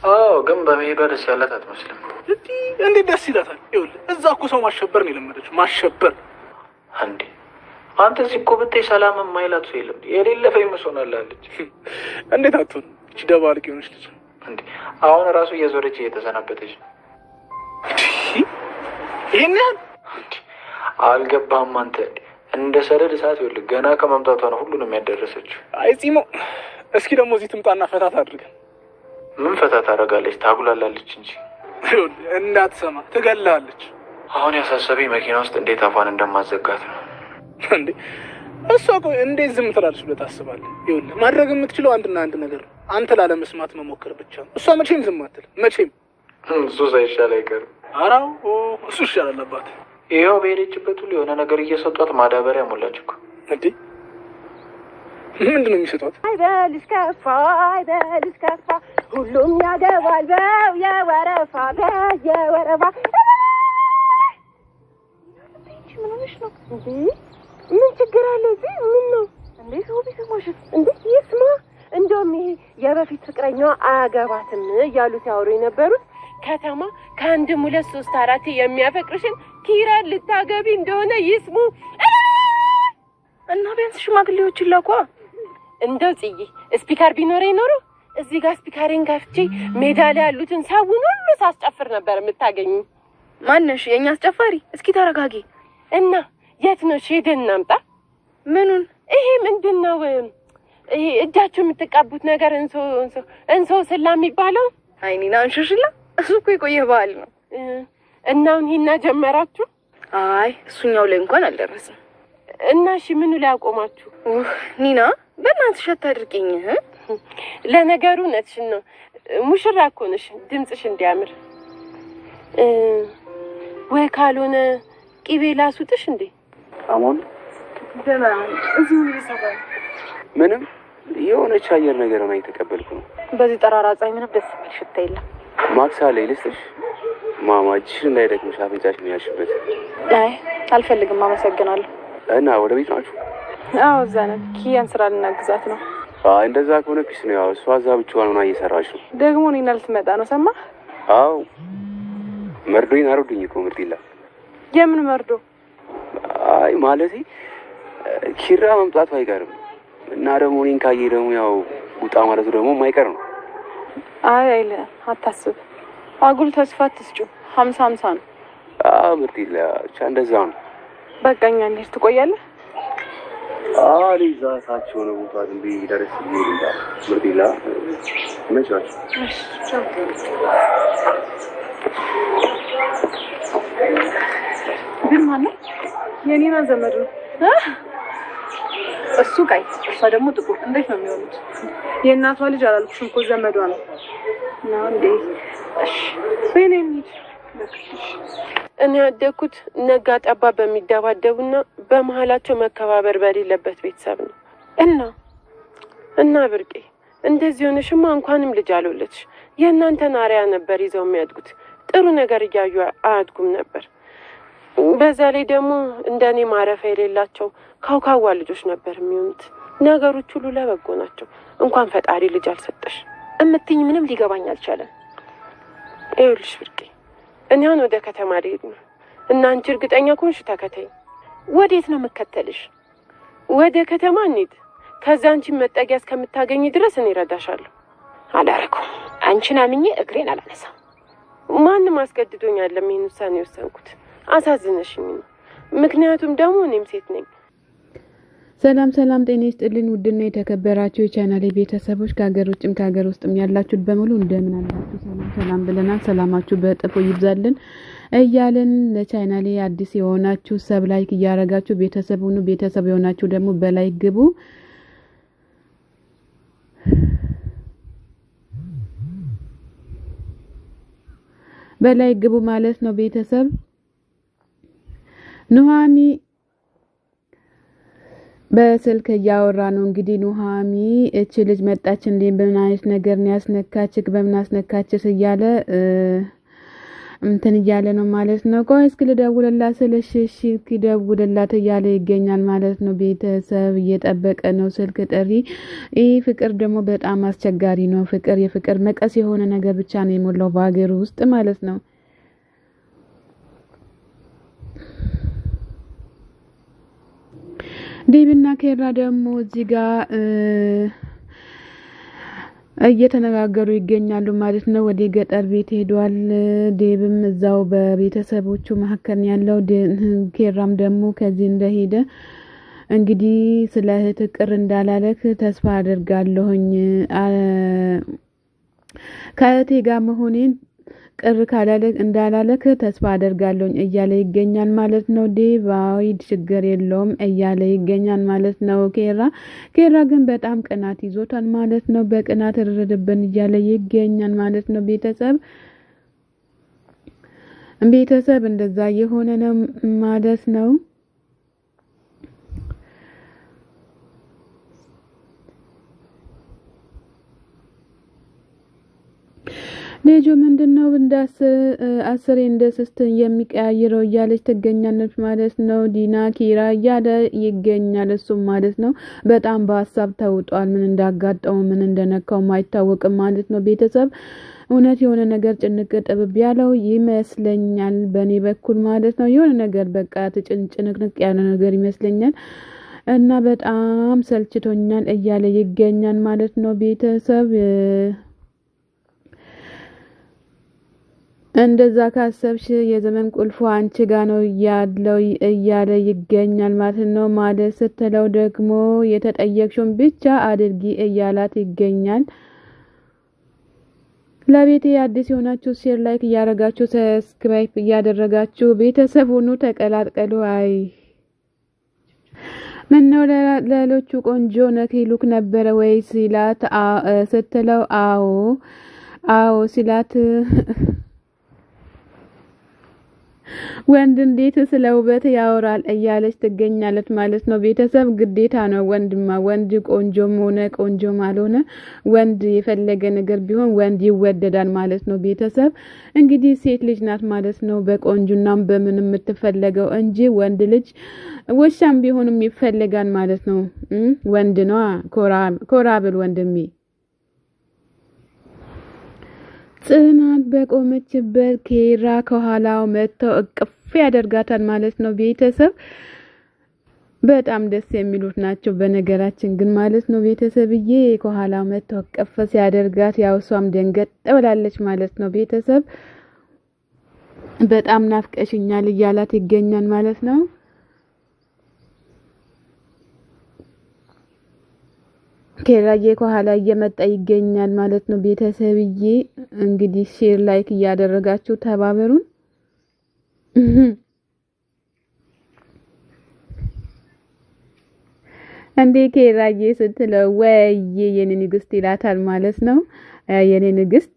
አዎ ግን በመሄዷ ደስ ያላት አትመስልም። እንዴት ደስ ይላታል? ይኸውልህ እዛ እኮ ሰው ማሸበር ነው የለመደችው። ማሸበር እንዴ! አንተ እዚህ እኮ ብታይ ሰላም የማይላት ሰው የለም። የሌለ ፌመስ ሆናለች። እንዴት አትሆን? እቺ ደባልቅ የሆነች ልጅ እንዴ! አሁን ራሱ እየዞረች እየተሰናበተች ነው። ይሄን ያህል አልገባህም አንተ? እንደ ሰደድ እሳት ይኸውልህ ገና ከመምጣቷ ነው ሁሉንም ያደረሰችው። አይ ጺሞ፣ እስኪ ደግሞ እዚህ ትምጣና ፈታት አድርገን። ምን ፈታት ታደርጋለች? ታጉላላለች እንጂ እንዳትሰማ ትገላለች። አሁን ያሳሰበኝ መኪና ውስጥ እንዴት አፏን እንደማዘጋት ነው። እንዴ እሷ ቆይ እንዴት ዝም ትላለች ብለህ ታስባለህ? ይኸውልህ ማድረግ የምትችለው አንድና አንድ ነገር ነው። አንተ ላለመስማት መሞከር ብቻ ነው። እሷ መቼም ዝም አትልም። መቼም እሱ ሳይሻል አይቀርም። አራው እሱ ይሻላል አባት። ይኸው በሄደችበት ሁሉ የሆነ ነገር እየሰጧት ማዳበሪያ ሞላች እኮ። እንዴ ምንድን ነው የሚሰጧት? አይበልሽ ከፋ አይበልሽ ከፋ ሁሉም ያገባል በው የወረፋ በየወረፋ። ምን ሆነሽ ነው እንዴ? ምን ችግር አለ እዚህ? ምን ነው እንዴ? ሰው ቢሰማሽ እንዴ? ይስማ። እንደውም ይሄ የበፊት ፍቅረኛዋ አያገባትም እያሉ ሲያወሩ የነበሩት ከተማ ከአንድም 2 3 4 የሚያፈቅርሽን ኪራን ልታገቢ እንደሆነ ይስሙ። እና ቢያንስ ሽማግሌዎች ይላኳ። እንደው ጽዬ ስፒከር ቢኖረኝ ኖሮ እዚህ ጋር ስፒከሬን ከፍቼ ሜዳ ላይ ያሉትን ሰውን ሁሉ ሳስጨፍር ነበር የምታገኙ። ማነሽ የኛ አስጨፋሪ? እስኪ ተረጋጊ። እና የት ነው ሄደን እናምጣ? ምኑን? ይሄ ምንድነው? ይሄ እጃችሁ የምትቀቡት ነገር እንሶ ስላ የሚባለው? አይኒና አንሽሽላ። እሱ እኮ የቆየ ባህል ነው። እና አሁን ሂና ጀመራችሁ? አይ እሱኛው ላይ እንኳን አልደረስም። እና እሺ ምኑ ላይ አቆማችሁ? ኒና በእናትሽ አታድርቂኝ። ለነገሩ እውነትሽን ነው። ሙሽራ እኮ ነሽ፣ ድምፅሽ እንዲያምር። ወይ ካልሆነ ቂቤ ላሱጥሽ እንዴ? አሞን ደህና እዚሁ እየሰራ ምንም የሆነች አየር ነገር ነው የተቀበልኩ ነው። በዚህ ጠራራ ፀሐይ ምንም ደስ የሚል ሽታ የለም። ማክሳ ላይ ልስጥሽ? ማማጅሽ እንዳይደክምሽ አፍንጫሽን ያሽበት። አይ አልፈልግም፣ አመሰግናለሁ። እና ወደ ቤት ናችሁ? አዎ እዛ ነን። ኪያን ስራ ልናግዛት ነው። አይ እንደዛ ከሆነ ፒስ ነው። ያው እሷ እዛ ብቻዋን ሆና እየሰራች ነው። ደግሞ እኔና ልትመጣ ነው። ሰማህ? አዎ መርዶኝ አሮድኝ እኮ ምርጢላ። የምን መርዶ? አይ ማለቴ ኪራ መምጣቱ አይቀርም እና ደግሞ እኔን ካየ ደግሞ ያው ውጣ ማለቱ ደግሞ የማይቀር ነው። አይ አይለ አታስብ። አጉል ተስፋ አትስጩ። 50-50 ነው። አዎ ምርጢላ ብቻ እንደዛ ነው። በቃኛ እንዴት ትቆያለህ? ሊዛ ሳቸው ነው ቦታ እንዴ ደረስ ይይልዳ ምርጢላ መቻች ግን ማለት የኔና ዘመድ ነው። እሱ ቀይ እሷ ደግሞ ጥቁር። እንዴት ነው የሚሆኑት? የእናቷ ልጅ አላልኩሽም እኮ ዘመዷ ነው። ነው እንዴ? እሺ እኔ ያደኩት ነጋ ጠባ በሚደባደቡና በመሃላቸው መከባበር በሌለበት ቤተሰብ ነው። እና ብርቄ እንደዚህ ሆነሽማ እንኳንም ልጅ አልወለድሽ። የእናንተን አርአያ ነበር ይዘው የሚያድጉት። ጥሩ ነገር እያዩ አያድጉም ነበር። በዛ ላይ ደግሞ እንደኔ ማረፊያ የሌላቸው ካውካዋ ልጆች ነበር የሚሆኑት። ነገሮች ሁሉ ለበጎ ናቸው። እንኳን ፈጣሪ ልጅ አልሰጠሽ እምትኝ ምንም ሊገባኝ አልቻለም። ይኸውልሽ ብርቄ እኔ አሁን ወደ ከተማ ልሄድ ነው እና አንቺ እርግጠኛ ከሆንሽ ተከተይ። ወዴት ነው የምከተልሽ? ወደ ከተማ እንሂድ። ከዛ አንቺ መጠጊያ እስከምታገኝ ድረስ እኔ እረዳሻለሁ። አላረኩም። አንቺን አምኜ እግሬን አላነሳም። ማንም አስገድዶኝ አይደለም ይሄን ውሳኔ የወሰንኩት። አሳዝነሽኝ ነው። ምክንያቱም ደግሞ እኔም ሴት ነኝ። ሰላም ጤና ይስጥልኝ ውድና የተከበራችሁ የቻናሌ ቤተሰቦች ከሀገር ውጭም ከሀገር ውስጥም ያላችሁት በሙሉ እንደምን አላችሁ? ሰላም ብለናል። ሰላማችሁ በእጥፎ ይብዛልን እያልን ለቻናሌ አዲስ የሆናችሁ ሰብ ላይክ እያረጋችሁ ቤተሰብ ሁኑ። ቤተሰብ የሆናችሁ ደግሞ በላይክ ግቡ። በላይክ ግቡ ማለት ነው ቤተሰብ። ኑሃሚ በስልክ እያወራ ነው እንግዲህ። ኑሃሚ እቺ ልጅ መጣች እንዴ በምን አይነት ነገር ነው ያስነካችክ? በምን አስነካችስ? እያለ እንትን እያለ ነው ማለት ነው። ቆይ እስኪ ልደውልላት ስለሽ እሺ ደውልላት እያለ ይገኛል ማለት ነው። ቤተሰብ እየጠበቀ ነው ስልክ ጥሪ። ይህ ፍቅር ደግሞ በጣም አስቸጋሪ ነው። የፍቅር መቀስ የሆነ ነገር ብቻ ነው የሞላው በሀገሩ ውስጥ ማለት ነው። ዴብና ኬራ ደግሞ እዚህ ጋር እየተነጋገሩ ይገኛሉ ማለት ነው። ወደ ገጠር ቤት ሄዷል። ዴብም እዛው በቤተሰቦቹ መካከል ያለው ኬራም ደግሞ ከዚህ እንደሄደ እንግዲህ ስለ እህት ቅር እንዳላለክ ተስፋ አደርጋለሁኝ ከእህቴ ጋር መሆኔን ቅር ካላለክ እንዳላለክ ተስፋ አደርጋለሁኝ እያለ ይገኛል ማለት ነው። ዴባዊ ችግር የለውም እያለ ይገኛል ማለት ነው። ኬራ ግን በጣም ቅናት ይዞታል ማለት ነው። በቅናት እርድብን እያለ ይገኛል ማለት ነው። ቤተሰብ እንደዛ የሆነ ነው ማለት ነው። ልጁ ምንድነው አስሬ እንደ ስስት የሚቀያየረው እያለች ትገኛለች ማለት ነው። ዲና ኪራ እያለ ይገኛል እሱም ማለት ነው። በጣም በሀሳብ ተውጧል። ምን እንዳጋጠው ምን እንደነካው ማይታወቅም ማለት ነው። ቤተሰብ እውነት የሆነ ነገር ጭንቅ ጥብብ ያለው ይመስለኛል በኔ በኩል ማለት ነው። የሆነ ነገር በቃ ጭንቅንቅ ያለ ነገር ይመስለኛል እና በጣም ሰልችቶኛል እያለ ይገኛል ማለት ነው። ቤተሰብ እንደዛ ካሰብሽ የዘመን ቁልፉ አንቺ ጋር ነው ያለው እያለ ይገኛል ማለት ነው። ማለት ስትለው ደግሞ የተጠየቅሽውን ብቻ አድርጊ እያላት ይገኛል። ለቤቴ አዲስ የሆናችሁ ሼር ላይክ እያደረጋችሁ ሰብስክራይብ እያደረጋችሁ ቤተሰብ ሁኑ ተቀላቀሉ። አይ ምነው ለሌሎቹ ቆንጆ ነክ ሉክ ነበረ ወይ ሲላት ስትለው አዎ ሲላት ወንድ እንዴት ስለ ውበት ያወራል እያለች ትገኛለች ማለት ነው። ቤተሰብ ግዴታ ነው ወንድ ቆንጆም ሆነ ቆንጆም አልሆነ ወንድ የፈለገ ነገር ቢሆን ወንድ ይወደዳል ማለት ነው። ቤተሰብ እንግዲህ ሴት ልጅ ናት ማለት ነው በቆንጆናም በምን የምትፈለገው እንጂ ወንድ ልጅ ውሻም ቢሆንም ይፈልጋል ማለት ነው። ወንድ ነው ኮራብል ወንድሜ። ጽናት በቆመችበት ኬራ ከኋላው መጥተው እቅፍ ያደርጋታል ማለት ነው። ቤተሰብ በጣም ደስ የሚሉት ናቸው በነገራችን ግን ማለት ነው። ቤተሰብዬ ከኋላው መጥተው እቅፍ ሲያደርጋት ያው እሷም ደንገጥ ብላለች ማለት ነው። ቤተሰብ በጣም ናፍቀሽኛል እያላት ይገኛል ማለት ነው። ኬራዬ ከኋላ እየመጣ ይገኛል ማለት ነው። ቤተሰብዬ እንግዲህ ሼር ላይክ እያደረጋችሁ ተባበሩን። እንዴ ኬራዬ ስትለው ወይ የኔ ንግስት ይላታል ማለት ነው። የኔ ንግስት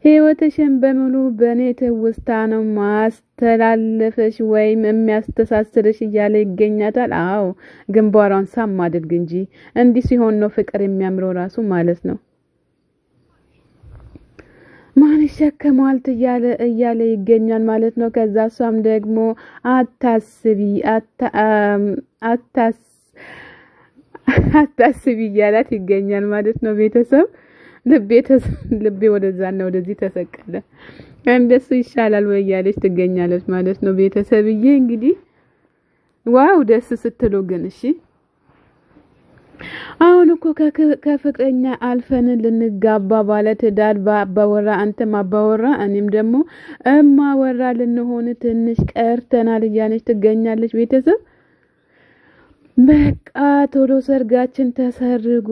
ህይወትሽን በሙሉ በኔ ትውስታ ነው ማስተላለፍሽ ወይም የሚያስተሳስርሽ እያለ ይገኛታል። አዎ ግንባሯን ሳም አድርግ እንጂ እንዲህ ሲሆን ነው ፍቅር የሚያምረው ራሱ ማለት ነው። ማን ይሸከማል እያለ ይገኛል ማለት ነው። ከዛ እሷም ደግሞ አታስቢ እያላት ይገኛል ማለት ነው። ቤተሰብ ልቤ ወደዛና ወደዚህ ተሰቀለ እንደሱ ይሻላል ወይ እያለች ትገኛለች ማለት ነው። ቤተሰብዬ እንግዲህ ዋው ደስ ስትሉ ግን እሺ አሁን እኮ ከፍቅረኛ አልፈን ልንጋባ ባለ ትዳር ባወራ አንተም አባወራ እኔም ደግሞ እማወራ ልንሆን ትንሽ ቀርተናል እያለች ትገኛለች። ቤተሰብ በቃ ቶሎ ሰርጋችን ተሰርጎ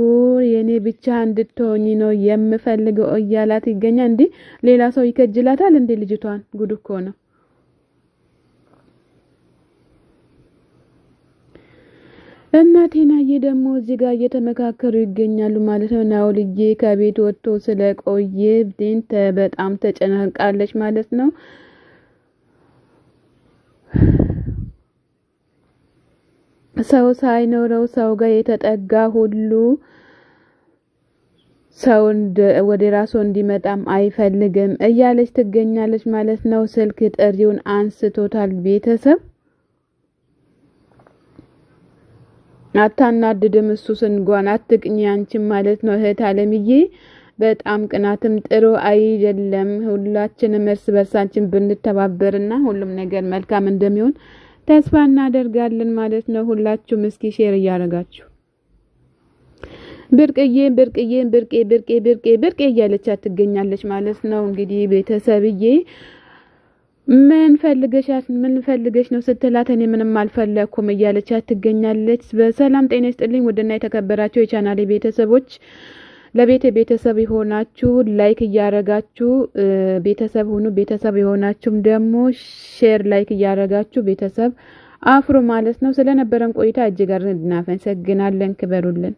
የኔ ብቻ እንድትሆኚ ነው የምፈልገው እያላት ይገኛል። እንዴ ሌላ ሰው ይከጅላታል እንዴ ልጅቷን? ጉድ እኮ ነው። እናቴናዬ ደግሞ እዚህ ጋር እየተመካከሩ ይገኛሉ ማለት ነው። ናውልዬ ከቤት ወጥቶ ስለቆየ ብንት በጣም ተጨናንቃለች ማለት ነው። ሰው ሳይኖረው ሰው ጋር የተጠጋ ሁሉ ሰው ወደ ራሱ እንዲመጣም አይፈልግም እያለች ትገኛለች ማለት ነው። ስልክ ጥሪውን አንስቶታል። ቤተሰብ አታናድድም እሱስ እንኳን አትቅኝ አንቺም ማለት ነው እህት አለምዬ። በጣም ቅናትም ጥሩ አይደለም። ሁላችንም እርስ በርሳችን ብንተባበርና ሁሉም ነገር መልካም እንደሚሆን ተስፋ እናደርጋለን ማለት ነው። ሁላችሁም እስኪ ሼር እያደረጋችሁ ብርቄ እያለቻት ትገኛለች ማለት ነው። እንግዲህ ቤተሰብዬ ምን ፈልገሽ ነው ስትላት እኔ ምንም አልፈለኩም እያለቻት ትገኛለች። በሰላም ጤና ይስጥልኝ ውድና የተከበራችሁ የቻናሌ ቤተሰቦች፣ ለቤቴ ቤተሰብ የሆናችሁ ላይክ እያረጋችሁ ቤተሰብ ሁኑ። ቤተሰብ የሆናችሁም ደግሞ ሼር ላይክ እያረጋችሁ ቤተሰብ አፍሩ ማለት ነው። ስለነበረን ቆይታ እጅግ አድርገን እናመሰግናለን። ክበሩልን።